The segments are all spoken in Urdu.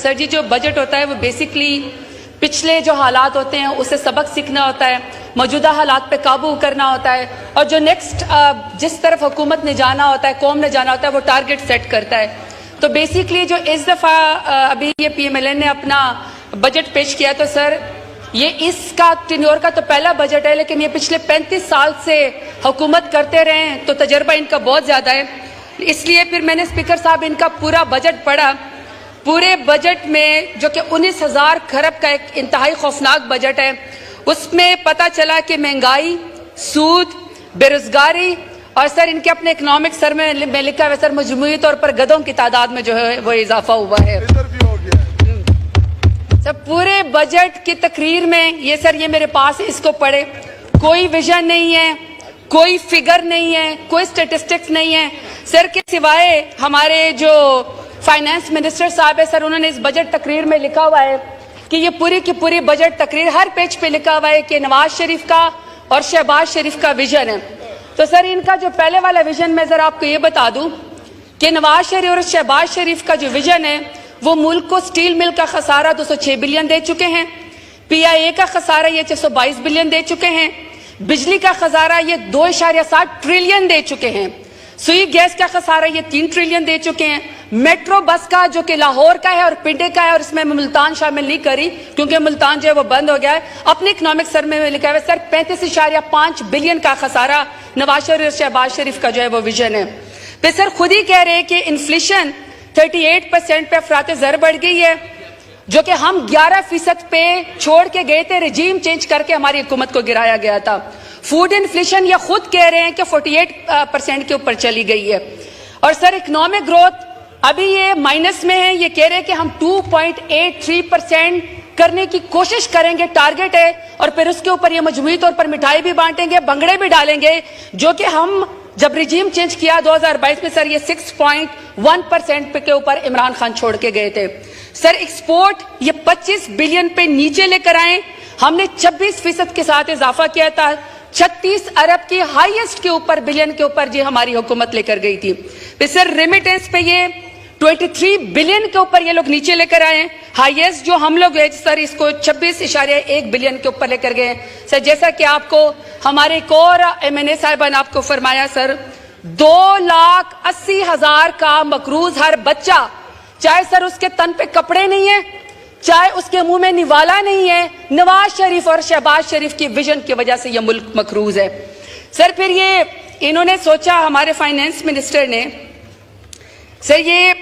سر جی جو بجٹ ہوتا ہے وہ بیسکلی پچھلے جو حالات ہوتے ہیں اسے سبق سیکھنا ہوتا ہے، موجودہ حالات پہ قابو کرنا ہوتا ہے، اور جو نیکسٹ جس طرف حکومت نے جانا ہوتا ہے، قوم نے جانا ہوتا ہے، وہ ٹارگٹ سیٹ کرتا ہے۔ تو بیسکلی جو اس دفعہ ابھی یہ پی ایم ایل این نے اپنا بجٹ پیش کیا، تو سر یہ اس کا ٹینیور کا تو پہلا بجٹ ہے، لیکن یہ پچھلے 35 سال سے حکومت کرتے رہے ہیں تو تجربہ ان کا بہت زیادہ ہے۔ اس لیے پھر میں نے اسپیکر صاحب ان کا پورا بجٹ پڑھا۔ پورے بجٹ میں جو کہ 19,000 کھرب کا ایک انتہائی خوفناک بجٹ ہے، اس میں پتہ چلا کہ مہنگائی، سود، بے روزگاری اور سر ان کے اپنے اکنامک سر میں لکھا ہے سر مجموعی طور پر گدھوں کی تعداد میں جو ہے وہ اضافہ ہوا ہے۔ سر پورے بجٹ کی تقریر میں یہ سر یہ میرے پاس اس کو پڑھے، کوئی ویژن نہیں ہے، کوئی فگر نہیں ہے، کوئی سٹیٹسٹکس نہیں ہے سر، کے سوائے ہمارے جو فائنانس منسٹر صاحب ہے سر، انہوں نے اس بجٹ تقریر میں لکھا ہوا ہے کہ یہ پوری کی پوری بجٹ تقریر ہر پیج پہ لکھا ہوا ہے کہ نواز شریف کا اور شہباز شریف کا ویژن ہے۔ تو سر ان کا جو پہلے والا ویژن میں ذرا آپ کو یہ بتا دوں کہ نواز شریف اور شہباز شریف کا جو ویژن ہے وہ ملک کو سٹیل مل کا خسارہ 206 بلین دے چکے ہیں، پی آئی اے کا خسارہ یہ 622 بلین دے چکے ہیں، بجلی کا خسارہ یہ 2.7 ٹریلین دے چکے ہیں، سوئی گیس کا خسارہ یہ 3 ٹریلین دے چکے ہیں، میٹرو بس کا جو کہ لاہور کا ہے اور پنڈے کا ہے، اور اس میں ملتان شامل نہیں کری کیونکہ ملتان جو ہے وہ بند ہو گیا ہے، اپنے اکنامک سر میں لکھا ہے سر 35.5 بلین کا خسارہ نواز شریف اور شہباز شریف کا جو ہے وہ ویژن ہے۔ پھر سر خود ہی کہہ رہے ہیں کہ انفلیشن 38% پہ افراط زر بڑھ گئی ہے، جو کہ ہم 11% پہ چھوڑ کے گئے تھے، رجیم چینج کر کے ہماری حکومت کو گرایا گیا تھا۔ فوڈ انفلیشن یہ خود کہہ رہے ہیں کہ 48% کے اوپر چلی گئی ہے، اور سر اکنامک گروتھ ابھی یہ مائنس میں ہے، یہ کہہ رہے ہیں کہ ہم 2.83% کرنے کی کوشش کریں گے، ٹارگٹ ہے، اور پھر اس کے اوپر یہ مجموعی طور پر مٹھائی بھی بانٹیں گے، بنگڑے بھی ڈالیں گے، جو کہ ہم جب رجیم چینج کیا 2022 میں سر یہ 6.1% کے اوپر عمران خان چھوڑ کے گئے تھے۔ سر ایکسپورٹ یہ 25 بلین پہ نیچے لے کر آئیں، ہم نے 26% کے ساتھ اضافہ کیا تھا، 36 ارب کی ہائیسٹ کے اوپر بلین کے اوپر جی ہماری حکومت لے کر گئی تھی۔ پھر سر ریمیٹنس پہ یہ 23 بلین کے اوپر یہ لوگ نیچے لے کر آئے، ہائیسٹ جو ہم لوگ سر اس کو 26.1 بلین کے اوپر لے کر گئے۔ سر جیسا کہ آپ کو ہمارے ایک اور ایم این اے صاحبان آپ کو فرمایا سر 2,80,000 کا مقروض ہر بچہ، چاہے سر اس کے تن پہ کپڑے نہیں ہیں، چاہے اس کے منہ میں نوالا نہیں ہے، نواز شریف اور شہباز شریف کی ویژن کی وجہ سے یہ ملک مقروض ہے۔ سر پھر یہ انہوں نے سوچا، ہمارے فائنانس منسٹر نے سر یہ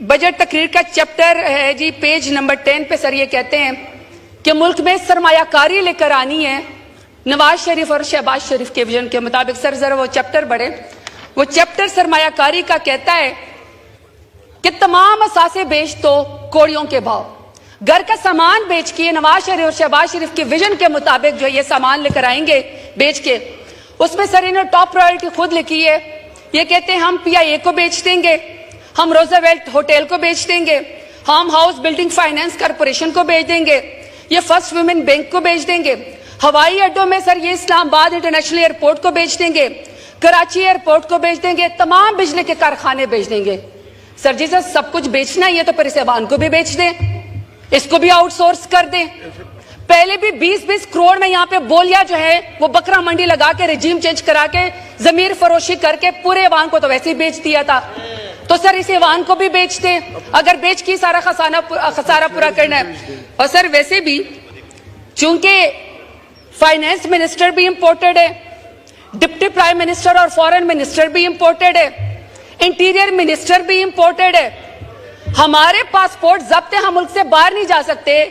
بجٹ تقریر کا چیپٹر ہے جی پیج نمبر 10 پہ سر یہ کہتے ہیں کہ ملک میں سرمایہ کاری لے کر آنی ہے نواز شریف اور شہباز شریف کے ویژن کے مطابق۔ سر ذرا وہ چیپٹر بڑھے، وہ چیپٹر سرمایہ کاری کا کہتا ہے کہ تمام اثاثے بیچ تو کوڑیوں کے بھاؤ، گھر کا سامان بیچ کے نواز شریف اور شہباز شریف کے ویژن کے مطابق جو یہ سامان لے کر آئیں گے بیچ کے، اس میں سر انہوں نے ٹاپ پرائورٹی خود لکھی ہے، یہ کہتے ہیں ہم پی آئی اے کو بیچ دیں گے، ہم روزویلٹ ہوٹل کو بیچ دیں گے، ہم ہاؤس بلڈنگ فائنانس کارپوریشن کو بیچ دیں گے، یہ فرسٹ ویمن بینک کو بیچ دیں گے، ہوائی اڈوں میں سر یہ اسلام آباد انٹرنیشنل ایئرپورٹ کو بیچ دیں گے، کراچی ایئرپورٹ کو بیچ دیں گے، تمام بجلی کے کارخانے بیچ دیں گے۔ سر جی سر سب کچھ بیچنا ہی ہے تو پھر اس ایوان کو بھی بیچ دیں، اس کو بھی آؤٹ سورس کر دیں۔ پہلے بھی 20-20 کروڑ میں یہاں پہ بولیا جو ہے وہ بکرا منڈی لگا کے رجیم چینج کرا کے ضمیر فروشی کر کے پورے ایوان کو تو ویسے ہی بیچ دیا تھا، تو سر اس ایوان کو بھی بیچ دیں اگر بیچ کی سارا خسارہ پورا کرنا ہے۔ اور سر ویسے بھی چونکہ فائنانس منسٹر بھی امپورٹڈ ہے، ڈپٹی پرائم منسٹر اور فورن منسٹر بھی امپورٹڈ ہے، انٹیریئر منسٹر بھی امپورٹڈ ہے، ہمارے پاسپورٹ ضبط ہم ملک سے باہر نہیں جا سکتے۔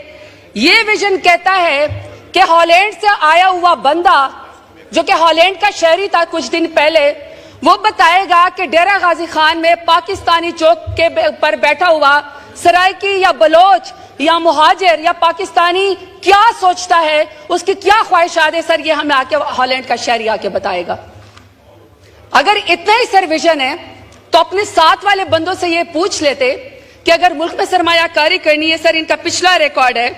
یہ ویژن کہتا ہے کہ ہالینڈ سے آیا ہوا بندہ جو کہ ہالینڈ کا شہری تھا کچھ دن پہلے، وہ بتائے گا کہ ڈیرہ غازی خان میں پاکستانی چوک کے پر بیٹھا ہوا سرائکی یا بلوچ یا مہاجر یا پاکستانی کیا سوچتا ہے، اس کی کیا خواہشات ہے، سر یہ ہمیں آ کے ہالینڈ کا شہری آ کے بتائے گا۔ اگر اتنا ہی سر ویژن ہے تو اپنے ساتھ والے بندوں سے یہ پوچھ لیتے کہ اگر ملک میں سرمایہ کاری کرنی ہے، سر ان کا پچھلا ریکارڈ ہے،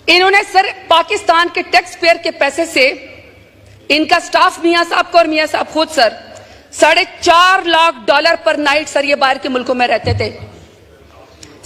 انہوں نے سر پاکستان کے ٹیکس پیئر کے پیسے سے ان کا سٹاف میاں صاحب کو اور میاں صاحب خود سر $4.5 لاکھ پر نائٹ سر یہ باہر کے ملکوں میں رہتے تھے۔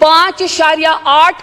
5.8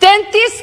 33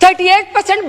38%